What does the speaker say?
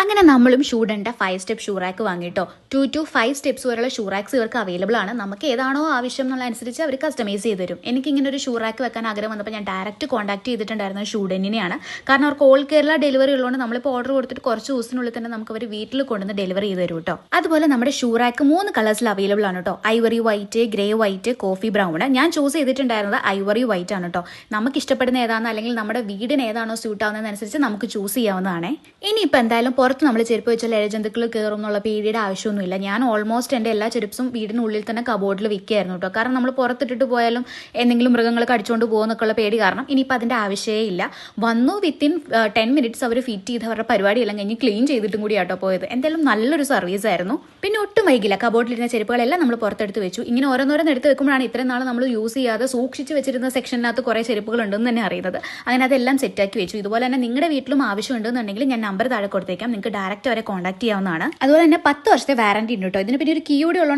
അങ്ങനെ നമ്മളും ഷൂഡൻ്റെ 5 സ്റ്റെപ്പ് ഷൂ റാക്ക് വാങ്ങിട്ടോ. 2 to 5 സ്റ്റെപ്സ് വരെയുള്ള ഷൂ റാക്സ് ഇവർക്ക് അവൈലബിൾ ആണ്. നമുക്ക് ഏതാണോ ആവശ്യം എന്നുള്ള അനുസരിച്ച് അവർ കസ്റ്റമൈസ് ചെയ്ത് തരും. എനിക്ക് ഇങ്ങനെ ഒരു ഷൂ റാക്ക് വെക്കാൻ ആഗ്രഹം വന്നപ്പോൾ ഞാൻ ഡയറക്റ്റ് കോൺടാക്ട് ചെയ്തിട്ടുണ്ടായിരുന്ന ഷൂഡനിനെയാണ്. കാരണം അവർക്ക് ഓൾ കേരള ഡെലിവറി ഉള്ളതുകൊണ്ട് നമ്മളിപ്പോൾ ഓർഡർ കൊടുത്തിട്ട് കുറച്ച് ദിവസത്തിനുള്ളിൽ തന്നെ നമുക്ക് അവർ വീട്ടിൽ കൊണ്ടുവന്ന് ഡെലിവറി ചെയ്ത് തരും കേട്ടോ. അതുപോലെ നമ്മുടെ ഷൂ റാക്ക് 3 കളേഴ്സിൽ അവൈലബിൾ ആണ് കേട്ടോ. Ivory white, grey white, coffee brown. ഞാൻ ചൂസ് ചെയ്തിട്ടുണ്ടായിരുന്നത് ഐവറി വൈറ്റ് ആണ് കേട്ടോ. നമുക്ക് ഇഷ്ടപ്പെടുന്ന ഏതാണെന്ന് അല്ലെങ്കിൽ നമ്മുടെ വീടിന് ഏതാണോ സ്യൂട്ട് ആവുന്നതനുസരിച്ച് നമുക്ക് ചൂസ് ചെയ്യാവുന്നതാണ്. ഇനിയിപ്പോൾ എന്തായാലും പുറത്ത് നമ്മൾ ചെരുപ്പ് വെച്ചാൽ ഇഴജന്തുക്കൾ കയറും എന്നുള്ള പേടിയുടെ ആവശ്യമൊന്നുമില്ല. ഞാൻ ഓൾമോസ്റ്റ് എൻ്റെ എല്ലാ ചെരുപ്പും വീടിനുള്ളിൽ തന്നെ കബോർഡിൽ വിൽക്കുകയായിരുന്നു കേട്ടോ. കാരണം നമ്മൾ പുറത്തിട്ടിട്ട് പോയാലും എന്തെങ്കിലും മൃഗങ്ങൾ കടിച്ചുകൊണ്ട് പോകുന്നൊക്കെയുള്ള പേടി കാരണം ഇനിയിപ്പോൾ അതിൻ്റെ ആവശ്യമേ ഇല്ല. വന്നു വിത്തിൻ 10 മിനിറ്റ്സ് അവർ ഫിറ്റ് ചെയ്ത് അവരുടെ പരിപാടിയെല്ലാം കഴിഞ്ഞ് ക്ലീൻ ചെയ്തിട്ടും കൂടി ആട്ടോ പോയത്. എന്തായാലും നല്ലൊരു സർവീസ് ആയിരുന്നു. പിന്നെ ഒട്ടും വൈകില്ല, കബോർഡിലിരുന്ന ചെരുപ്പുകളെല്ലാം നമ്മൾ പുറത്തെടുത്ത് വെച്ചു. ഇങ്ങനെ ഓരോന്നോരോന്ന് എടുത്ത് വെക്കുമ്പോഴാണ് ഇത്രയും നാൾ നമ്മൾ യൂസ് ചെയ്യാതെ സൂക്ഷിച്ച് വെച്ചിരുന്ന സെക്ഷനിനകത്ത് കുറേ ചെരുപ്പുകൾ ഉണ്ടെന്ന് തന്നെ അറിയുന്നത്. അങ്ങനെ അതെല്ലാം സെറ്റാക്കി വെച്ചു. ഇതുപോലെ തന്നെ നിങ്ങളുടെ വീട്ടിലും ആവശ്യമുണ്ടെന്നുണ്ടെങ്കിൽ ഞാൻ നമ്പർ താഴെ കൊടുത്തേക്കാം, നിങ്ങൾക്ക് ഡയറക്റ്റ് അവരെ കോൺടാക്ട് ചെയ്യാവുന്നതാണ്. അതുപോലെ തന്നെ 10 വർഷത്തെ വാറന്റി ഉണ്ട് കേട്ടോ. ഇതിന് പിന്നെ ഒരു കീ കൂടി ഉള്ളതാണ്.